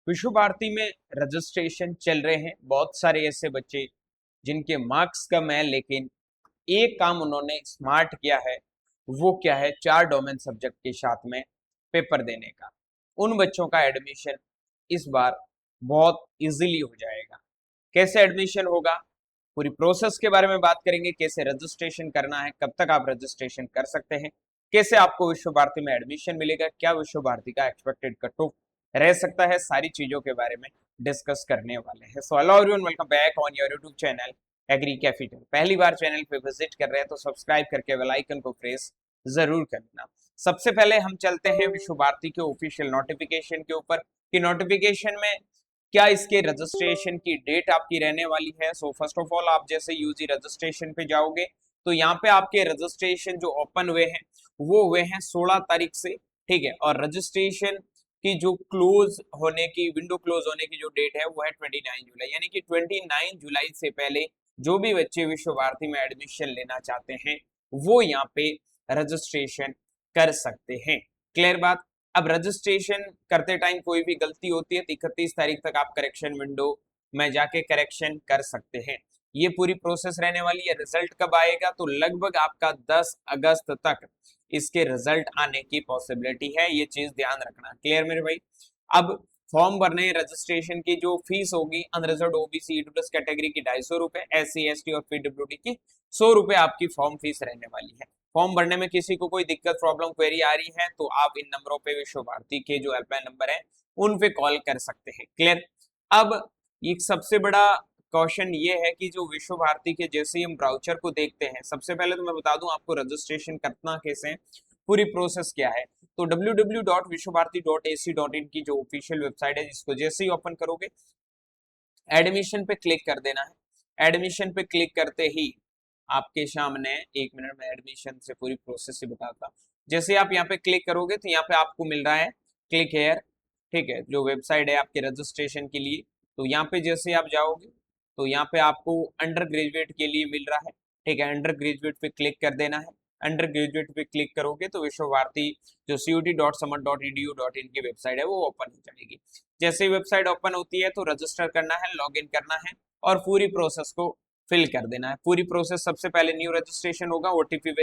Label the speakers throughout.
Speaker 1: विश्व भारती में रजिस्ट्रेशन चल रहे हैं। बहुत सारे ऐसे बच्चे जिनके मार्क्स कम है, लेकिन एक काम उन्होंने स्मार्ट किया है। वो क्या है? 4 डोमेन सब्जेक्ट के साथ में पेपर देने का। उन बच्चों का एडमिशन इस बार बहुत इजीली हो जाएगा। कैसे एडमिशन होगा, पूरी प्रोसेस के बारे में बात करेंगे। कैसे रजिस्ट्रेशन करना है, कब तक आप रजिस्ट्रेशन कर सकते हैं, कैसे आपको विश्व भारती में एडमिशन मिलेगा, क्या विश्व भारती का एक्सपेक्टेड कट ऑफ रह सकता है, सारी चीजों के बारे में डिस्कस करने वाले हैं। So hello everyone, welcome back on your YouTube channel agri capital. पहली बार चैनल पे विजिट कर रहे हैं तो सब्सक्राइब करके बेल आइकन को प्रेस जरूर करना। सबसे पहले हम चलते हैं विश्व भारती के ऑफिशियल नोटिफिकेशन के ऊपर कि नोटिफिकेशन में क्या इसके रजिस्ट्रेशन की डेट आपकी रहने वाली है। सो फर्स्ट ऑफ ऑल आप जैसे यूजी रजिस्ट्रेशन पे जाओगे तो यहाँ पे आपके रजिस्ट्रेशन जो ओपन हुए हैं वो हुए हैं 16 तारीख से, ठीक है। और रजिस्ट्रेशन की जो क्लोज होने की विंडो क्लोज होने की जो डेट है वो है 29 जुलाई, यानी कि 29 जुलाई से पहले जो भी बच्चे विश्व भारती में एडमिशन लेना चाहते हैं वो यहाँ पे रजिस्ट्रेशन कर सकते हैं। क्लियर बात। अब रजिस्ट्रेशन करते टाइम कोई भी गलती होती है तो 31 तारीख तक आप करेक्शन विंडो में जाके करेक्शन कर सकते हैं। ये पूरी प्रोसेस रहने वाली है। रिजल्ट कब आएगा? तो लगभग आपका 10 अगस्त तक इसके रिजल्ट आने की पॉसिबिलिटी है, ये चीज ध्यान रखना। क्लियर मेरे भाई। अब फॉर्म भरने रजिस्ट्रेशन की जो फीस होगी, अनरिजर्व्ड ओबीसी ईडब्ल्यूएस कैटेगरी की 250 रुपए, एससी एसटी और पीडब्ल्यूडी की 100 रुपए आपकी फॉर्म फीस रहने वाली है। फॉर्म भरने में किसी को कोई दिक्कत प्रॉब्लम क्वेरी आ रही है तो आप इन नंबरों पे विश्व भारती के जो हेल्पलाइन नंबर है उन पे कॉल कर सकते हैं। क्लियर। अब एक सबसे बड़ा क्वेश्चन ये है कि जो विश्व भारती के जैसे ही हम ब्राउचर को देखते हैं, सबसे पहले तो मैं बता दूं आपको रजिस्ट्रेशन करना कैसे है, पूरी प्रोसेस क्या है। तो www.vishwabharati.ac.in की जो ऑफिशियल वेबसाइट है, जिसको जैसे ही ओपन करोगे एडमिशन पे क्लिक कर देना है। एडमिशन पे क्लिक करते ही आपके सामने, एक मिनट में एडमिशन से पूरी प्रोसेस ही बताता हूं। जैसे आप यहाँ पे क्लिक करोगे तो यहाँ पे आपको मिल रहा है क्लिक हेयर, ठीक है, जो वेबसाइट है आपके रजिस्ट्रेशन के लिए। तो यहाँ पे जैसे आप जाओगे तो यहाँ पे आपको अंडर ग्रेजुएट के लिए मिल रहा है, ठीक है। अंडर ग्रेजुएट पे क्लिक कर देना है। अंडर ग्रेजुएट पे क्लिक करोगे तो विश्व भारती जो CUT.samad.edu.in की वेबसाइट है वो ओपन हो जाएगी। जैसे ही वेबसाइट ओपन होती है तो रजिस्टर करना है, लॉगिन करना है और पूरी प्रोसेस को फिल कर देना है। पूरी प्रोसेस सबसे पहले न्यू रजिस्ट्रेशन होगा, OTP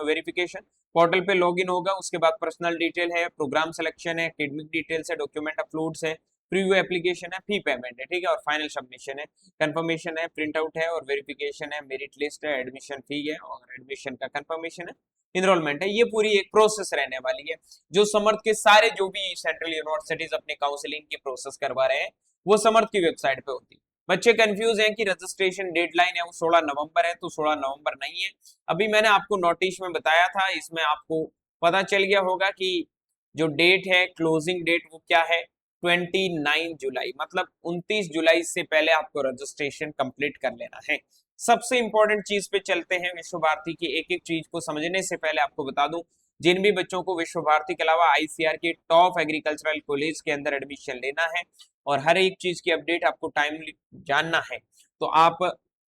Speaker 1: वेरिफिकेशन, पोर्टल पे लॉगिन होगा, उसके बाद पर्सनल डिटेल है, प्रोग्राम सिलेक्शन है, एकेडमिक डिटेल्स है, डॉक्यूमेंट अपलोड्स है, प्रीव्यू एप्लीकेशन है, फी पेमेंट है, ठीक है, और फाइनल सबमिशन है, कंफर्मेशन है, प्रिंट आउट है और वेरिफिकेशन है, मेरिट लिस्ट है, एडमिशन फी है और एडमिशन का कंफर्मेशन है, इनरोलमेंट है। ये पूरी एक प्रोसेस रहने वाली है जो समर्थ के सारे जो भी सेंट्रल यूनिवर्सिटीज अपने काउंसलिंग की प्रोसेस करवा रहे हैं वो समर्थ की वेबसाइट पे होती है। बच्चे कंफ्यूज हैं कि रजिस्ट्रेशन डेडलाइन है वो 16 नवंबर है, तो 16 नवंबर नहीं है। अभी मैंने आपको नोटिस में बताया था, इसमें आपको पता चल गया होगा कि जो डेट है क्लोजिंग डेट वो क्या है, 29 जुलाई, मतलब 29 जुलाई से पहले आपको रजिस्ट्रेशन कंप्लीट कर लेना है। सबसे इंपॉर्टेंट चीज पे चलते हैं। विश्व भारती की एक एक चीज को समझने से पहले आपको बता दूं, जिन भी बच्चों को विश्व भारती के अलावा ICAR के टॉप एग्रीकल्चरल कॉलेज के अंदर एडमिशन लेना है और हर एक चीज की अपडेट आपको टाइमली जानना है तो आप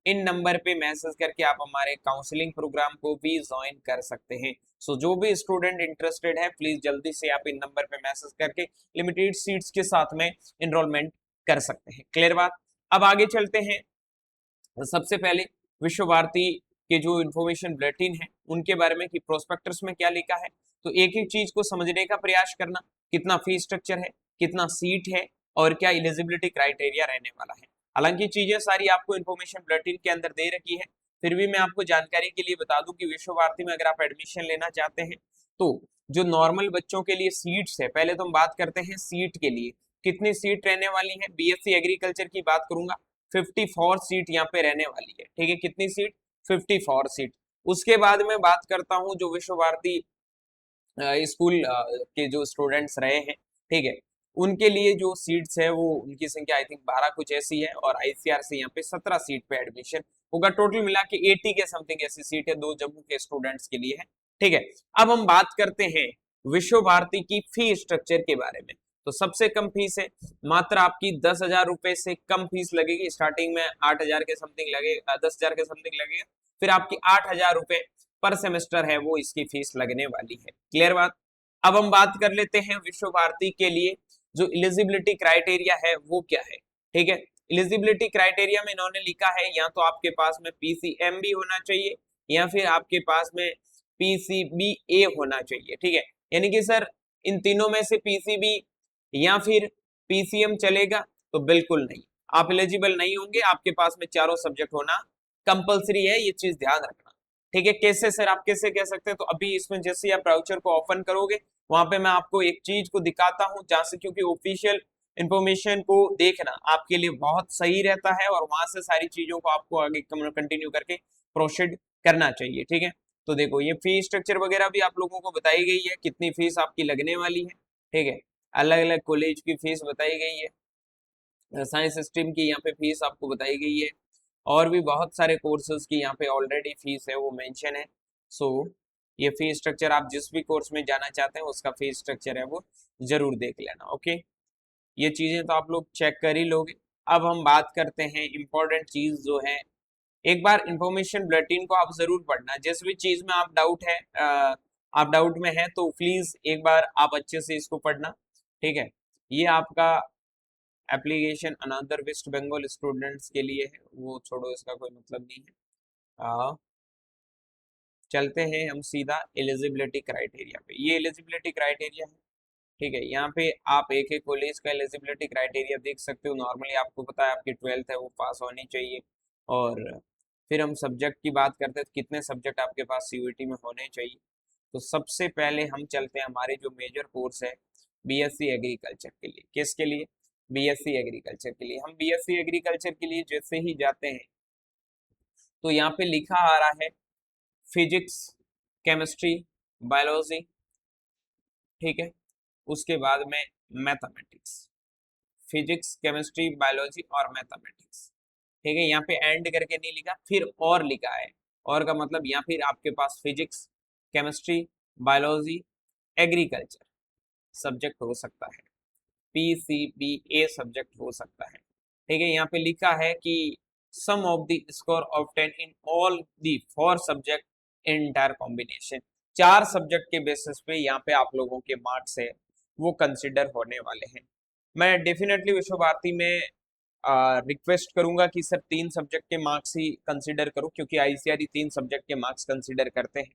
Speaker 1: इन नंबर पे मैसेज करके आप हमारे काउंसलिंग प्रोग्राम को भी ज्वाइन कर सकते हैं। सो जो भी स्टूडेंट इंटरेस्टेड है प्लीज जल्दी से आप इन नंबर पे मैसेज करके लिमिटेड सीट्स के साथ में एनरोलमेंट कर सकते हैं। क्लियर बात। अब आगे चलते हैं। सबसे पहले विश्व भारती के जो इन्फॉर्मेशन बुलेटिन है उनके बारे में कि प्रोस्पेक्टस में क्या लिखा है, तो एक एक चीज को समझने का प्रयास करना। कितना फीस स्ट्रक्चर है, कितना सीट है और क्या एलिजिबिलिटी क्राइटेरिया रहने वाला है। हालांकि चीजें सारी आपको इन्फॉर्मेशन बुलेटिन के अंदर दे रखी है, फिर भी मैं आपको जानकारी के लिए बता दूं कि विश्व भारती में अगर आप एडमिशन लेना चाहते हैं तो जो नॉर्मल बच्चों के लिए सीट्स है, पहले तो हम बात करते हैं सीट के लिए कितनी सीट रहने वाली है। BSc एग्रीकल्चर की बात करूंगा, 54 सीट यहाँ पे रहने वाली है, ठीक है। कितनी सीट? 54 सीट। उसके बाद में बात करता हूँ जो विश्व भारती स्कूल के जो स्टूडेंट्स रहे हैं, ठीक है, उनके लिए जो सीट्स है वो उनकी संख्या आई थिंक 12 कुछ ऐसी है और ICAR से यहाँ पे 17 सीट पे एडमिशन होगा। टोटल मिला के 80 के समथिंग ऐसी सीट है, 2 जम्मू के स्टूडेंट्स के लिए है, ठीक है। अब हम बात करते हैं विश्व भारती की फी स्ट्रक्चर के बारे में। तो सबसे कम फीस है, मात्र आपकी 10,000 रुपए से कम फीस लगेगी। स्टार्टिंग में 8,000 के समथिंग लगेगा, 10,000 के समथिंग लगेगा, फिर आपकी 8,000 रुपए पर सेमेस्टर है वो इसकी फीस लगने वाली है। क्लियर बात। अब हम बात कर लेते हैं विश्व भारती के लिए जो एलिजिबिलिटी क्राइटेरिया है वो क्या है। ठीक है, एलिजिबिलिटी क्राइटेरिया में इन्होंने लिखा है या तो आपके पास में पीसीएम भी होना चाहिए या फिर आपके पास में पीसीबीए होना चाहिए। ठीक है, यानी कि सर इन तीनों में से पीसीबी या फिर पीसीएम चलेगा तो बिल्कुल नहीं, आप एलिजिबल नहीं होंगे, आपके पास में चारों सब्जेक्ट होना कंपलसरी है, ये चीज ध्यान रखना। ठीक है, कैसे सर आप कैसे कह सकते हैं, तो अभी इसमें जैसे ही आप ब्राउचर को ओपन करोगे वहां पे मैं आपको एक चीज को दिखाता हूं जहां से, क्योंकि ऑफिशियल इंफॉर्मेशन को देखना आपके लिए बहुत सही रहता है और वहां से सारी चीजों को आपको आगे कंटिन्यू करके प्रोसीड करना चाहिए। ठीक है, तो देखो ये फी स्ट्रक्चर वगैरह भी आप लोगों को बताई गई है, कितनी फीस आपकी लगने वाली है। ठीक है, अलग अलग कॉलेज की फीस बताई गई है, साइंस स्ट्रीम की यहाँ पे फीस आपको बताई गई है, और भी बहुत सारे कोर्सेज की यहाँ पे ऑलरेडी फीस है वो मेंशन है। सो ये फी स्ट्रक्चर आप जिस भी कोर्स में जाना चाहते हैं उसका फी स्ट्रक्चर है वो जरूर देख लेना। ओके, ये चीजें तो आप लोग चेक कर ही लोगे। अब हम बात करते हैं इम्पोर्टेंट चीज जो है, एक बार इंफॉर्मेशन बुलेटिन को आप जरूर पढ़ना, जिस भी चीज में आप डाउट है आप डाउट में है तो प्लीज एक बार आप अच्छे से इसको पढ़ना। ठीक है, ये आपका application another West Bengal students के लिए है, वो छोड़ो, इसका कोई मतलब नहीं है। चलते हैं हम सीधा एलिजिबिलिटी क्राइटेरिया पे। ये एलिजिबिलिटी क्राइटेरिया है। ठीक है, यहाँ पे आप एक एक कॉलेज का एलिजिबिलिटी क्राइटेरिया देख सकते हो। नॉर्मली आपको पता है आपकी 12th है वो पास होनी चाहिए, और फिर हम सब्जेक्ट की बात करते हैं तो कितने सब्जेक्ट आपके पास सीयूईटी में होने चाहिए। तो सबसे पहले हम चलते हैं हमारे जो मेजर कोर्स है बीएससी एग्रीकल्चर के लिए। किसके लिए? बीएससी एग्रीकल्चर के लिए। हम बीएससी एग्रीकल्चर के लिए जैसे ही जाते हैं तो यहाँ पे लिखा आ रहा है फिजिक्स, केमिस्ट्री, बायोलॉजी। ठीक है, उसके बाद में मैथमेटिक्स, फिजिक्स, केमिस्ट्री, बायोलॉजी और मैथमेटिक्स। ठीक है, यहाँ पे एंड करके नहीं लिखा, फिर और लिखा है। और का मतलब यहाँ फिर आपके पास physics, chemistry, biology, agriculture subject हो सकता है, पीसीबीए सब्जेक्ट हो सकता है। ठीक है, यहाँ पे लिखा है कि sum of the score obtain in all the 4 subject in entire combination. 4 subject के बेसिस पे यहाँ पे आप लोगों के मार्क्स है वो कंसिडर होने वाले हैं। मैं डेफिनेटली विश्व भारती में रिक्वेस्ट करूंगा कि सर 3 सब्जेक्ट के मार्क्स ही कंसिडर करो, क्योंकि आईसीआर 3 सब्जेक्ट के मार्क्स कंसिडर करते हैं।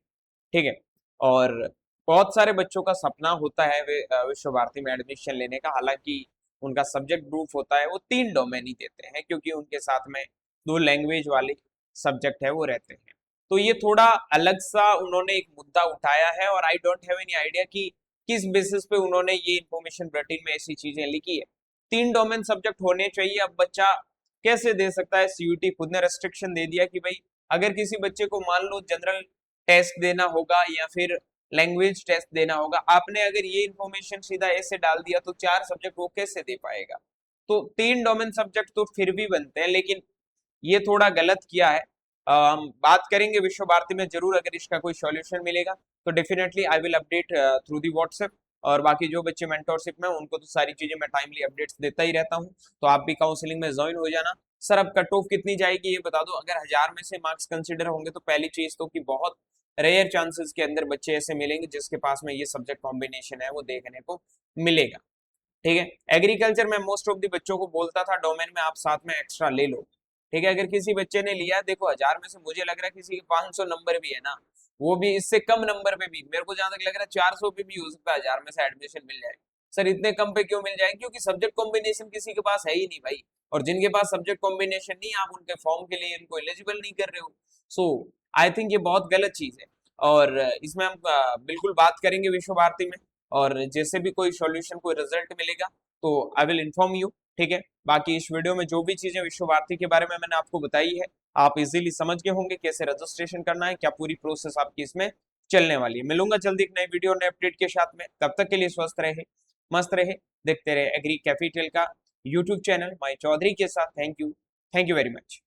Speaker 1: ठीक है, और बहुत सारे बच्चों का सपना होता है वे विश्व भारती में एडमिशन लेने का, हालांकि उनका सब्जेक्ट ग्रुप होता है वो 3 डोमेन ही देते हैं, क्योंकि उनके साथ में 2 लैंग्वेज वाले सब्जेक्ट है वो रहते हैं। तो ये थोड़ा अलग सा उन्होंने एक मुद्दा उठाया है, और I don't have any idea कि किस बेसिस पे उन्होंने ये इन्फॉर्मेशन बुलेटिन में ऐसी चीजें लिखी है। 3 डोमेन सब्जेक्ट होने चाहिए। अब बच्चा कैसे दे सकता है, सीयूटी खुद ने रेस्ट्रिक्शन दे दिया कि भाई अगर किसी बच्चे को मान लो जनरल टेस्ट देना होगा या फिर लैंग्वेज टेस्ट देना होगा, आपने अगर ये इन्फॉर्मेशन सीधा ऐसे डाल दिया तो 4 सब्जेक्ट वो कैसे दे पाएगा। तो 3 डोमेन सब्जेक्ट तो फिर भी बनते हैं, लेकिन ये थोड़ा गलत किया है। हम बात करेंगे विश्व भारती में जरूर, अगर इसका कोई सॉल्यूशन मिलेगा तो definitely I will update through the WhatsApp. और बाकी जो बच्चे मेंटोरशिप में उनको तो सारी चीजें मैं टाइमली अपडेट्स देता ही रहता हूँ, तो आप भी काउंसलिंग में ज्वाइन हो जाना। सर अब कट ऑफ कितनी जाएगी ये बता दो। अगर 1000 में से मार्क्स कंसिडर होंगे तो पहली चीज तो कि बहुत रेयर चांसेस के अंदर बच्चे ऐसे मिलेंगे जिसके पास में ये सब्जेक्ट कॉम्बिनेशन है वो देखने को मिलेगा। ठीक है, एग्रीकल्चर में मोस्ट ऑफ द बच्चों को बोलता था डोमेन में आप साथ में एक्स्ट्रा ले लो। ठीक है, अगर किसी बच्चे ने लिया, देखो 1000 में से मुझे लग रहा है किसी के 500 नंबर भी है ना, वो भी इससे कम नंबर पे भी, मेरे को जहां तक लग रहा है 400 पे भी हो सकता है 1000 में से एडमिशन मिल जाए। सर इतने कम पे क्यों मिल जाए? क्योंकि सब्जेक्ट कॉम्बिनेशन किसी के पास है ही नहीं भाई, और जिनके पास सब्जेक्ट कॉम्बिनेशन नहीं, आप उनके फॉर्म के लिए इनको एलिजिबल नहीं कर रहे हो। सो आई थिंक ये बहुत गलत चीज है, और इसमें हम बिल्कुल बात करेंगे विश्व भारती में, और जैसे भी कोई सॉल्यूशन कोई रिजल्ट मिलेगा तो आई विल इन्फॉर्म यू। ठीक है, बाकी इस वीडियो में जो भी चीजें विश्व भारती के बारे में मैंने आपको बताई है आप इजीली समझ गए होंगे कैसे रजिस्ट्रेशन करना है, क्या पूरी प्रोसेस आपकी इसमें चलने वाली है। मिलूंगा जल्दी एक नई वीडियो नए अपडेट के साथ में, तब तक के लिए स्वस्थ रहे, मस्त रहे, देखते रहे एग्री कैपिटल का यूट्यूब चैनल माई चौधरी के साथ। Thank you very much.